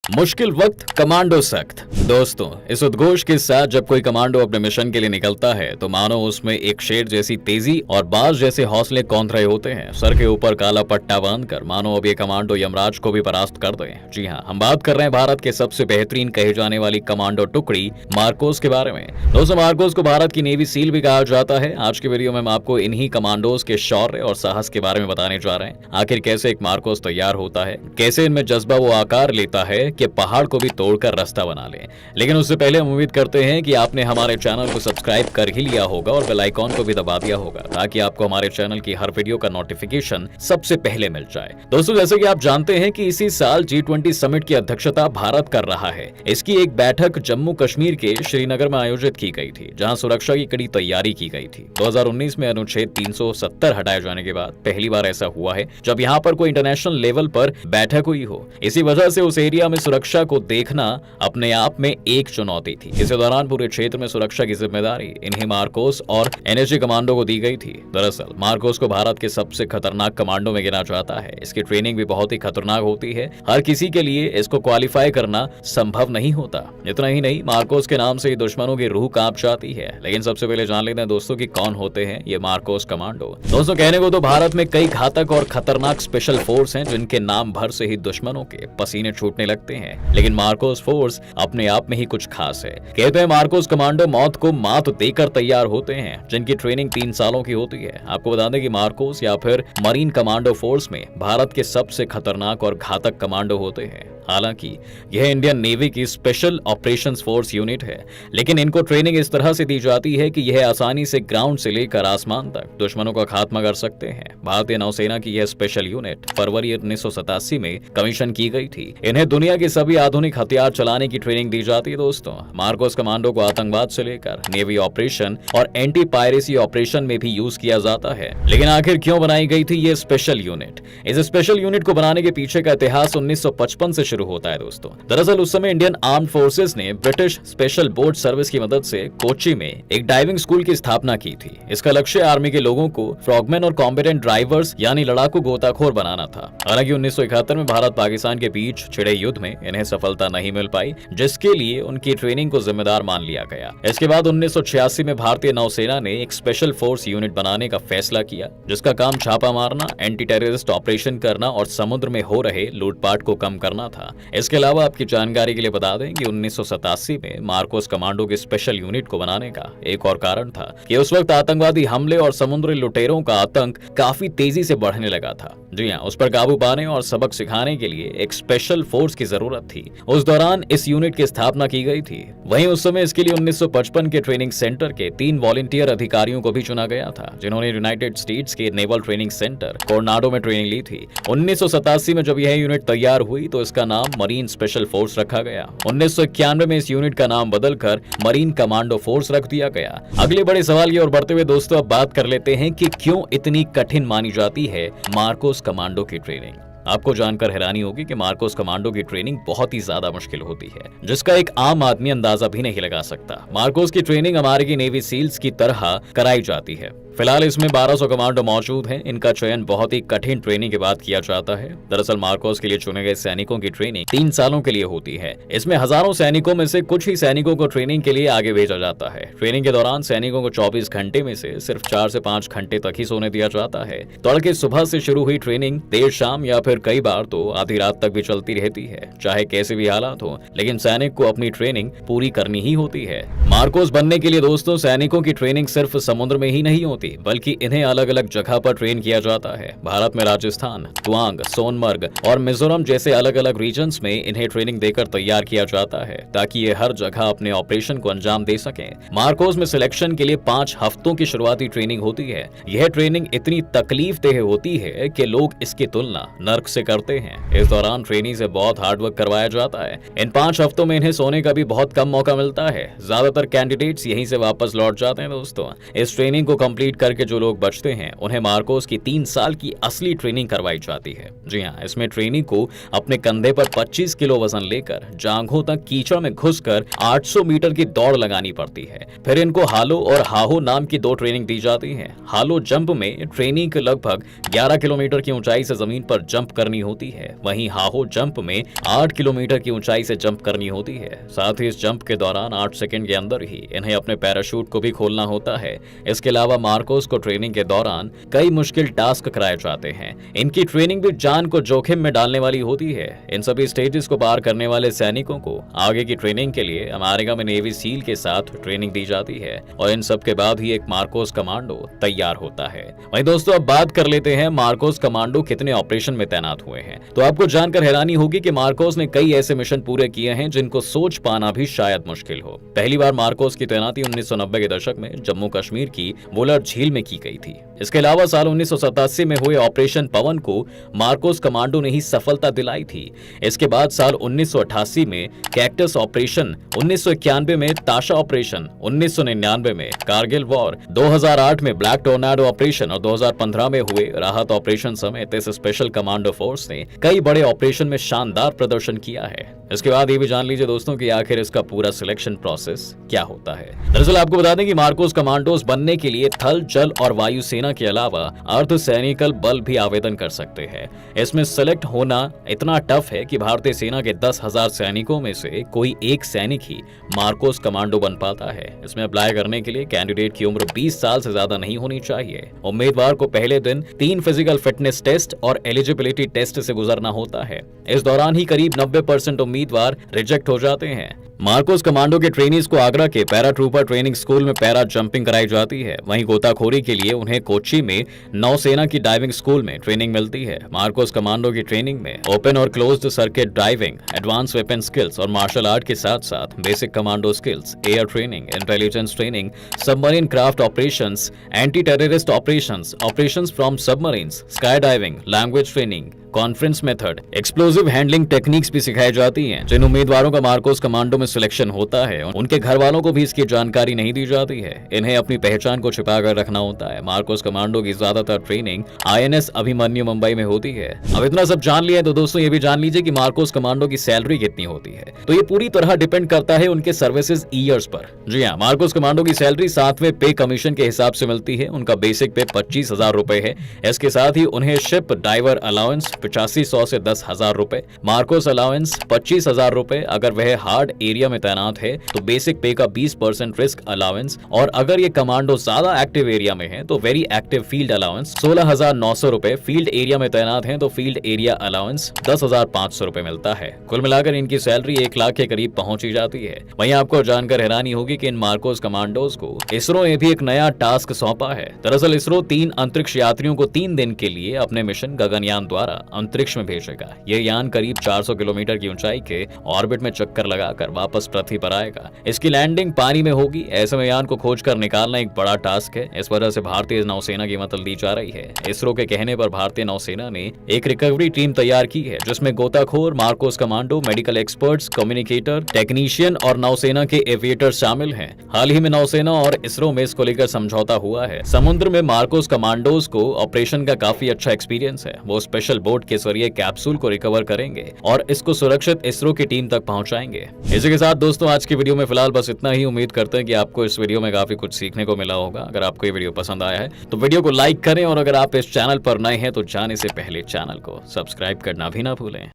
मुश्किल वक्त कमांडो सख्त। दोस्तों, इस उद्घोष के साथ जब कोई कमांडो अपने मिशन के लिए निकलता है तो मानो उसमें एक शेर जैसी तेजी और बाज जैसे हौसले कौंध रहे होते हैं। सर के ऊपर काला पट्टा बांधकर मानो अब ये कमांडो यमराज को भी परास्त कर दे। जी हाँ, हम बात कर रहे हैं भारत के सबसे बेहतरीन कही जाने वाली कमांडो टुकड़ी मार्कोस के बारे में। दोस्तों, मार्कोस को भारत की नेवी सील भी कहा जाता है। आज की वीडियो में हम आपको इन्हीं कमांडोज के शौर्य और साहस के बारे में बताने जा रहे हैं। आखिर कैसे एक मार्कोस तैयार होता है, कैसे इनमें जज्बा वो आकार लेता है कि पहाड़ को भी तोड़कर रास्ता बना ले। लेकिन उससे पहले हम उम्मीद करते हैं कि आपने हमारे चैनल को सब्सक्राइब कर ही लिया होगा और बेल आइकॉन को भी दबा दिया होगा ताकि आपको हमारे चैनल की हर वीडियो का नोटिफिकेशन सबसे पहले मिल जाए। दोस्तों, जैसे कि आप जानते हैं कि इसी साल G20 समिट की अध्यक्षता भारत कर रहा है। इसकी एक बैठक जम्मू कश्मीर के श्रीनगर में आयोजित की गई थी, जहां सुरक्षा की कड़ी तैयारी की गई थी। 2019 में अनुच्छेद 370 हटाए जाने के बाद पहली बार ऐसा हुआ है जब यहाँ पर कोई इंटरनेशनल लेवल पर बैठक हुई हो। इसी वजह से उस एरिया में सुरक्षा को देखना अपने आप में एक चुनौती थी। इस दौरान पूरे क्षेत्र में सुरक्षा की जिम्मेदारी इन्हीं मार्कोस और एनएसजी कमांडो को दी गई थी। दरअसल मार्कोस को भारत के सबसे खतरनाक कमांडो में गिना जाता है। इसकी ट्रेनिंग भी बहुत ही खतरनाक होती है। हर किसी के लिए इसको क्वालिफाई करना संभव नहीं होता। इतना ही नहीं, मार्कोस के नाम से ही दुश्मनों की रूह कांप जाती है। लेकिन सबसे पहले जान लेते हैं दोस्तों कि कौन होते हैं ये मार्कोस कमांडो। दोस्तों, कहने को तो भारत में कई घातक और खतरनाक स्पेशल फोर्स हैं जिनके नाम भर से ही दुश्मनों के पसीने छूटने लगते हैं, लेकिन मार्कोस फोर्स अपने आप में ही कुछ खास है। कहते हैं मार्कोस कमांडो मौत को मात देकर तैयार होते हैं, जिनकी ट्रेनिंग 3 सालों की होती है। आपको बता दें कि मार्कोस या फिर मरीन कमांडो फोर्स में भारत के सबसे खतरनाक और घातक कमांडो होते हैं। हालांकि यह इंडियन नेवी की स्पेशल ऑपरेशंस फोर्स यूनिट है, लेकिन इनको ट्रेनिंग इस तरह से दी जाती है कि यह आसानी से ग्राउंड से लेकर आसमान तक दुश्मनों का खात्मा कर सकते हैं। भारतीय नौसेना की यह स्पेशल यूनिट फरवरी 1987 में कमीशन की गई थी। इन्हें दुनिया के सभी आधुनिक हथियार चलाने की ट्रेनिंग दी जाती है। दोस्तों, मार्कोस कमांडो को आतंकवाद से लेकर नेवी ऑपरेशन और एंटी पायरेसी ऑपरेशन में भी यूज किया जाता है। लेकिन आखिर क्यों बनाई गई थी ये स्पेशल यूनिट? इस स्पेशल यूनिट को बनाने के पीछे का इतिहास 1955 से शुरू होता है। दोस्तों, दरअसल उस समय इंडियन आर्म फोर्सेस ने ब्रिटिश स्पेशल बोट सर्विस की मदद से कोच्चि में एक डाइविंग स्कूल की स्थापना की थी। इसका लक्ष्य आर्मी के लोगों को फ्रॉगमैन और कॉम्बेटेंट ड्राइवर्स यानी लड़ाकू गोताखोर बनाना था। हालांकि 1971 में भारत पाकिस्तान के बीच छिड़े युद्ध में इन्हें सफलता नहीं मिल पाई, जिसके लिए उनकी ट्रेनिंग को जिम्मेदार मान लिया गया। इसके बाद 1986 में भारतीय नौसेना ने एक स्पेशल फोर्स यूनिट बनाने का फैसला किया, जिसका काम छापा मारना, एंटी टेररिस्ट ऑपरेशन करना और समुद्र में हो रहे लूटपाट को कम करना था। इसके अलावा आपकी जानकारी के लिए बता दें कि 1987 में मार्कोस कमांडो के स्पेशल यूनिट को बनाने का एक और कारण था कि उस वक्त आतंकवादी हमले और समुद्री लुटेरों का आतंक काफी तेजी से बढ़ने लगा था। जी हाँ, उस पर काबू पाने और सबक सिखाने के लिए एक स्पेशल फोर्स की जरूरत थी। उस दौरान इस यूनिट की स्थापना की गई थी। वहीं उस समय इसके लिए 1955 के ट्रेनिंग सेंटर के 3 वॉलंटियर अधिकारियों को भी चुना गया था, जिन्होंने यूनाइटेड स्टेट्स के नेवल ट्रेनिंग सेंटर कोर्नाडो में ट्रेनिंग ली थी। 1987 में जब यह यूनिट तैयार हुई तो इसका नाम मरीन स्पेशल फोर्स रखा गया। 1991 में इस यूनिट का नाम बदलकर मरीन कमांडो फोर्स रख दिया गया। अगले बड़े सवाल की ओर बढ़ते हुए दोस्तों, अब बात कर लेते हैं कि क्यों इतनी कठिन मानी जाती है मार्कोस कमांडो की ट्रेनिंग। आपको जानकर हैरानी होगी कि मार्कोस कमांडो की ट्रेनिंग बहुत ही ज्यादा मुश्किल होती है, जिसका एक आम आदमी अंदाजा भी नहीं लगा सकता। मार्कोस की ट्रेनिंग अमेरिकी नेवी सील्स की तरह कराई जाती है। फिलहाल इसमें 1200 कमांडो मौजूद हैं। इनका चयन बहुत ही कठिन ट्रेनिंग के बाद किया जाता है। दरअसल मार्कोस के लिए चुने गए सैनिकों की ट्रेनिंग 3 सालों के लिए होती है। इसमें हजारों सैनिकों में से कुछ ही सैनिकों को ट्रेनिंग के लिए आगे भेजा जाता है। ट्रेनिंग के दौरान सैनिकों को 24 घंटे में से सिर्फ 4 से 5 घंटे तक ही सोने दिया जाता है। तड़के सुबह से शुरू हुई ट्रेनिंग देर शाम या फिर कई बार तो आधी रात तक भी चलती रहती है, चाहे कैसे भी हालात हो, लेकिन सैनिक को अपनी ट्रेनिंग पूरी करनी ही होती है। मार्कोस बनने के लिए दोस्तों, सैनिकों की ट्रेनिंग सिर्फ समुद्र में ही नहीं होती, बल्कि इन्हें अलग अलग जगह पर ट्रेन किया जाता है। भारत में राजस्थान, तवांग, सोनमर्ग और मिजोरम जैसे अलग अलग रीजन्स में इन्हें ट्रेनिंग देकर तैयार किया जाता है, ताकि ये हर जगह अपने ऑपरेशन को अंजाम दे सकें। मार्कोस में सिलेक्शन के लिए 5 हफ्तों की शुरुआती ट्रेनिंग होती है। यह ट्रेनिंग इतनी तकलीफ देह होती है कि लोग इसकी तुलना नर्क से करते हैं। इस दौरान ट्रेनी से बहुत हार्डवर्क करवाया जाता है। इन 5 हफ्तों में इन्हें सोने का भी बहुत कम मौका मिलता है। ज्यादातर कैंडिडेट्स यहीं से वापस लौट जाते हैं। दोस्तों, इस ट्रेनिंग को कंप्लीट कंप्लीट करके जो लोग बचते हैं उन्हें मार्कोस की 3 साल की असली ट्रेनिंग करवाई जाती है। जी हाँ, इसमें ट्रेनिंग को अपने कंधे पर 25 किलो वजन लेकर जांघों तक कीचड़ में घुसकर 800 मीटर की दौड़ लगानी पड़ती है। फिर इनको हालो और हाहो नाम की 2 ट्रेनिंग दी जाती है। हालो जंप में ट्रेनिंग के लगभग 11 किलोमीटर की ऊंचाई से जमीन पर जंप करनी होती है, वहीं हाहो जंप में 8 किलोमीटर की ऊंचाई से जंप करनी होती है। साथ ही इस जंप के दौरान 8 सेकंड के अंदर ही इन्हें अपने पैराशूट को भी खोलना होता है। इसके अलावा मार्कोस को ट्रेनिंग के दौरान कई मुश्किल टास्क कराए जाते हैं। इनकी ट्रेनिंग भी जान को जोखिम में डालने वाली होती है। इन सभी स्टेजेस को पार करने वाले सैनिकों को आगे की ट्रेनिंग के लिए अमेरिका में नेवी सील के साथ ट्रेनिंग दी जाती है और इन सब के बाद ही एक मार्कोस कमांडो तैयार होता है। वहीं दोस्तों अब बात कर लेते हैं मार्कोस कमांडो कितने ऑपरेशन में तैनात हुए हैं। तो आपको जानकर हैरानी होगी कि मार्कोस ने कई ऐसे मिशन पूरे किए हैं जिनको सोच पाना भी शायद मुश्किल हो। पहली बार मार्कोस की तैनाती 1990 के दशक में जम्मू कश्मीर की वुलर झील में की गई थी। इसके अलावा साल 1987 में हुए ऑपरेशन पवन को मार्कोस कमांडो ने ही सफलता दिलाई थी। इसके बाद साल 1988 में कैक्टस ऑपरेशन, 1991 में ताशा ऑपरेशन, 1999 में कारगिल वॉर, 2008 में ब्लैक टोर्नाडो ऑपरेशन और 2015 में हुए राहत ऑपरेशन समेत इस स्पेशल कमांडो फोर्स ने कई बड़े ऑपरेशन में शानदार प्रदर्शन किया है। इसके बाद ये भी जान लीजिए दोस्तों कि आखिर इसका पूरा सिलेक्शन प्रोसेस क्या होता है। दरअसल आपको बता दें कि मार्कोस कमांडोज बनने के लिए थल, जल और वायु सेना के अलावा अर्धसैनिकल बल भी आवेदन कर सकते हैं। इसमें सेलेक्ट होना इतना टफ है कि भारतीय सेना के 10,000 सैनिकों में से कोई एक सैनिक ही मार्कोस कमांडो बन पाता है। इसमें अप्लाई करने के लिए कैंडिडेट की उम्र 20 साल से ज्यादा नहीं होनी चाहिए। उम्मीदवार को पहले दिन 3 फिजिकल फिटनेस टेस्ट और एलिजिबिलिटी टेस्ट से गुजरना होता है। इस दौरान ही करीब 90% उम्मीदवार रिजेक्ट हो जाते हैं। मार्कोस कमांडो के ट्रेनीज को आगरा के पैरा ट्रूपर ट्रेनिंग स्कूल में पैरा जंपिंग कराई जाती है। वहीं गोताखोरी के लिए उन्हें कोच्चि में नौसेना की डाइविंग स्कूल में ट्रेनिंग मिलती है। मार्कोस कमांडो की ट्रेनिंग में ओपन और closed circuit diving, advance weapon skills और मार्शल आर्ट के साथ साथ basic commando skills, air training, intelligence training, submarine craft operations, anti terrorist operations from submarines, sky diving, language training, conference method, explosive handling techniques भी सिखाई जाती हैं। जिन उम्मीदवारों का मार्कोस कमांडो में सिलेक्शन होता है उनके घर वालों को भी इसकी जानकारी नहीं दी जाती है। इन्हें अपनी पहचान को छिपा कर रखना होता है। मार्कोस कमांडो की ज्यादातर ट्रेनिंग INS अभिमन्यु मुंबई में होती है। अब इतना सब जान लिया तो दोस्तों ये भी जान लीजिए कि मार्कोस कमांडो की सैलरी कितनी होती है। तो ये पूरी तरह डिपेंड करता है उनके सर्विसेज ईयर्स पर। जी हाँ, मार्कोस कमांडो की सैलरी 7वें पे कमीशन के हिसाब से मिलती है। उनका बेसिक पे 25,000 रुपए है। इसके साथ ही उन्हें शिप डाइवर अलाउंस 8500 से 10,000 रुपए, मार्कोस अलाउंस 25,000 रुपए अगर वह हार्ड एरिया में तैनात है तो बेसिक पे का 20% रिस्क अलाउंस, और अगर ये कमांडो ज्यादा एक्टिव एरिया में है तो वेरी एक्टिव फील्ड अलाउंस 16,900 रुपए, फील्ड एरिया में तैनात है तो फील्ड एरिया अलाउंस 10,500 रुपए मिलता है। कुल मिलाकर इनकी सैलरी 1 लाख के करीब पहुंची जाती है। वहीं आपको जानकर हैरानी होगी कि इन मार्कोस कमांडोज को इसरो ने भी एक नया टास्क सौंपा है। दरअसल इसरो 3 अंतरिक्ष यात्रियों को 3 दिन के लिए अपने मिशन गगनयान द्वारा अंतरिक्ष में भेजेगा। ये यान करीब 400 किलोमीटर की ऊंचाई के ऑर्बिट में चक्कर लगाकर वापस पृथ्वी पर आएगा। इसकी लैंडिंग पानी में होगी। ऐसे में यान को खोजकर निकालना एक बड़ा टास्क है। इस वजह से भारतीय नौसेना की मदद ली जा रही है। इसरो के कहने पर भारतीय नौसेना ने एक रिकवरी टीम तैयार की है जिसमें गोताखोर, Marcos commando, medical experts, communicator, technician और नौसेना के एविएटर शामिल हैं। हाल ही में नौसेना और इसरो में इसको लेकर समझौता हुआ है। समुद्र में मार्कोस कमांडोज को ऑपरेशन का काफी अच्छा एक्सपीरियंस है। वो स्पेशल बोट के जरिए कैप्सूल को रिकवर करेंगे और इसको सुरक्षित इसरो की टीम तक पहुंचाएंगे। इसी के साथ दोस्तों आज की वीडियो में फिलहाल बस इतना ही। उम्मीद करते हैं कि आपको इस वीडियो में काफी कुछ सीखने को मिला होगा। अगर आपको ये वीडियो पसंद आया है तो वीडियो को लाइक करें और अगर आप इस चैनल पर नए हैं तो जाने से पहले चैनल को सब्सक्राइब करना भी ना भूलें।